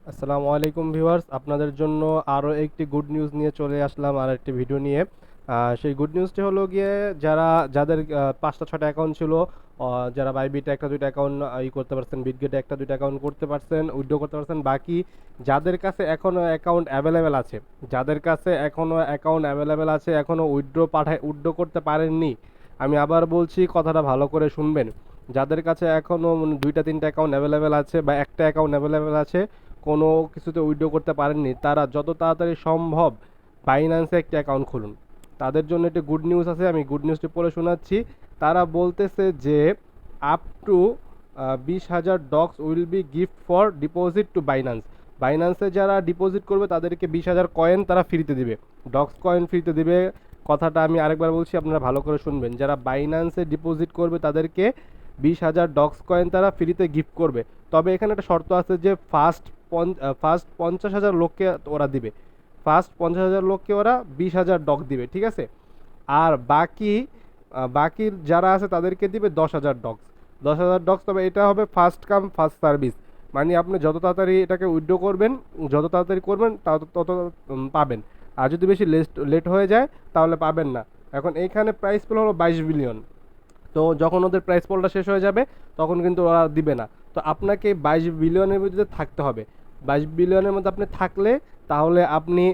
আসসালামু আলাইকুম ভিউয়ার্স, আপনাদের জন্য আরও একটি গুড নিউজ নিয়ে চলে আসলাম আর একটি ভিডিও নিয়ে। সেই গুড নিউজটি হলো গিয়ে যাদের 5টা 6টা অ্যাকাউন্ট ছিল, যারা বাইবিটে একটা দুইটা অ্যাকাউন্ট করতে পারছেন, বিটগেটে একটা দুইটা অ্যাকাউন্ট করতে পারছেন, উইথড্র করতে পারছেন, বাকি যাদের কাছে এখনও অ্যাকাউন্ট অ্যাভেলেবেল আছে, যাদের কাছে এখনও অ্যাকাউন্ট অ্যাভেলেবেল আছে, এখনও উইথড্র করতে পারেননি, আমি আবার বলছি, কথাটা ভালো করে শুনবেন। যাদের কাছে এখনও 2টা 3টা অ্যাকাউন্ট অ্যাভেলেবেল আছে বা একটা অ্যাকাউন্ট অ্যাভেলেবেল আছে, কোনো কিছুতে উইথড্র করতে পারেননি, তারা যত তাড়াতাড়ি সম্ভব বাইন্যান্সে একটা অ্যাকাউন্ট খুলুন। তাদের জন্য একটি গুড নিউজ আছে, আমি গুড নিউজটি পড়ে শোনাচ্ছি। তারা বলতেছে যে up to 20,000 dogs will be gift for deposit to Binance. বাইন্যান্সে যারা ডিপোজিট করবে তাদেরকে 20,000 কয়েন তারা ফ্রিতে দিবে, ডক্স কয়েন ফ্রিতে দিবে। কথাটা আমি আরেকবার বলছি, আপনারা ভালো করে শুনবেন। যারা বাইন্যান্সে ডিপোজিট করবে তাদেরকে 20,000 ডক্স কয়েন তারা ফ্রিতে গিফট করবে। তবে এখানে একটা শর্ত আছে যে ফার্স্ট 50,000 লোককে ওরা দিবে, ফার্স্ট 50,000 লোককে ওরা 20,000 ডক দিবে, ঠিক আছে। আর বাকি যারা আছে তাদেরকে দিবে 10,000 ডক্স, 10,000 ডক্স। তবে এটা হবে ফার্স্ট কাম ফার্স্ট সার্ভিস, মানে আপনি যত তাড়াতাড়ি এটাকে উইথড্র করবেন, যত তাড়াতাড়ি করবেন তত পাবেন। আর যদি বেশি লেট হয়ে যায় তাহলে পাবেন না। এখন এইখানে প্রাইস পুল হলো 22 বিলিয়ন। তো যখন ওদের প্রাইস পোলটা শেষ হয়ে যাবে তখন কিন্তু ওরা দিবে না। তো আপনাকে 22 বিলিয়নের মধ্যে থাকতে হবে। 22 বিলিয়নের মধ্যে আপনি থাকলে তাহলে আপনি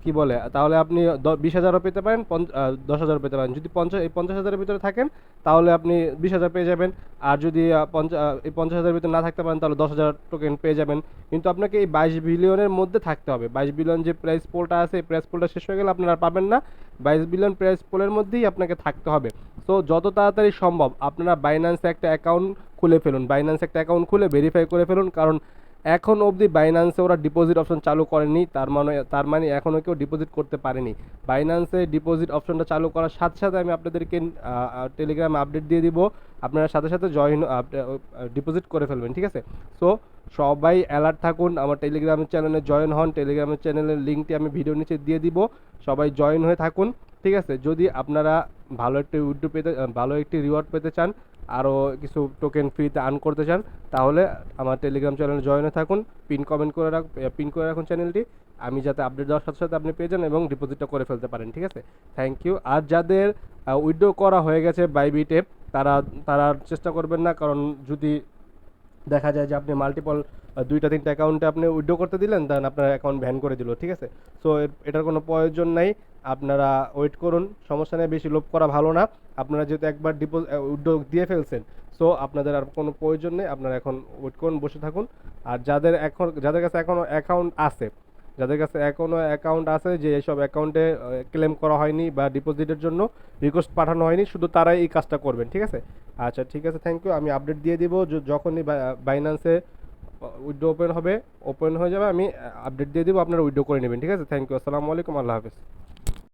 কি বলে, তাহলে আপনি 20,000ও পেতে পারেন, 10,000 পেতে পারেন। যদি 50,000-এর ভিতরে থাকেন তাহলে আপনি 20,000 পেয়ে যাবেন। আর যদি এই 50,000-এর ভিতরে না থাকতে পারেন তাহলে 10,000 টোকেন পেয়ে যাবেন। কিন্তু আপনাকে এই 22 বিলিয়নের মধ্যে থাকতে হবে। 22 বিলিয়ন যে প্রাইস পোলটা আছে, এই প্রাইস পোলটা শেষ হয়ে গেলে আপনারা পাবেন না। 22 বিলিয়ন প্রাইস পোলের মধ্যেই আপনাকে থাকতে হবে। সো যত তাড়াতাড়ি সম্ভব আপনারা বাইন্যান্সে একটা অ্যাকাউন্ট খুলে ফেলুন, বাইন্যান্সে একটা অ্যাকাউন্ট খুলে ভেরিফাই করে ফেলুন। কারণ এখন অবধি বাইন্যান্সে ওরা ডিপোজিট অপশন চালু করেনি, তার মানে এখনও কেউ ডিপোজিট করতে পারেনি। বাইন্যান্সে ডিপোজিট অপশনটা চালু করার সাথে সাথে আমি আপনাদেরকে টেলিগ্রামে আপডেট দিয়ে দিব, আপনারা সাথে সাথে ডিপোজিট করে ফেলবেন, ঠিক আছে। সো সবাই অ্যালার্ট থাকুন, আমার টেলিগ্রামের চ্যানেলে জয়েন হন, টেলিগ্রামের চ্যানেলের লিঙ্কটি আমি ভিডিও নিচে দিয়ে দিব, সবাই জয়েন হয়ে থাকুন, ঠিক আছে। যদি আপনারা ভালো একটি রিওয়ার্ড পেতে চান, আরও কিছু টোকেন ফ্রিতে আর্ন করতে চান, তাহলে আমার টেলিগ্রাম চ্যানেলে জয়েন হয়ে থাকুন। পিন করে রাখুন চ্যানেলটি, আমি যাতে আপডেট দেওয়ার সাথে সাথে আপনি পেয়ে যান এবং ডিপোজিটটা করে ফেলতে পারেন, ঠিক আছে। Thank you. আর যাদের উইথড্র করা হয়ে গেছে বাইবিটে, তারা তারা চেষ্টা করবেন না, কারণ যদি দেখা যায় যে আপনি মাল্টিপল 2টা 3টা অ্যাকাউন্টে আপনি উইথড্র করতে দিলেন, দেন আপনার অ্যাকাউন্ট ব্যান করে দিল, ঠিক আছে। সো এটার কোনো প্রয়োজন নাই, আপনারা ওয়েট করুন, সমস্যা নেই, বেশি লোভ করা ভালো না। আপনারা যেহেতু একবার উইথড্র দিয়ে ফেলছেন, সো আপনাদের আর কোনো প্রয়োজন নেই, আপনারা এখন ওয়েট করুন, বসে থাকুন। আর যাদের কাছে এখনও অ্যাকাউন্ট আছে, যে এইসব অ্যাকাউন্টে ক্লেম করা হয়নি বা ডিপোজিটের জন্য রিকোয়েস্ট পাঠানো হয়নি, শুধু তারাই এই কাজটা করবেন, ঠিক আছে। আচ্ছা, ঠিক আছে, থ্যাংক ইউ। আমি আপডেট দিয়ে দিব, যখনই বাইন্যান্সে উইথড্র ওপেন হয়ে যাবে আমি আপডেট দিয়ে দিব, আপনারা উইথড্র করে নেবেন, ঠিক আছে। থ্যাংক ইউ, আসসালামু আলাইকুম, আল্লাহ হাফেজ।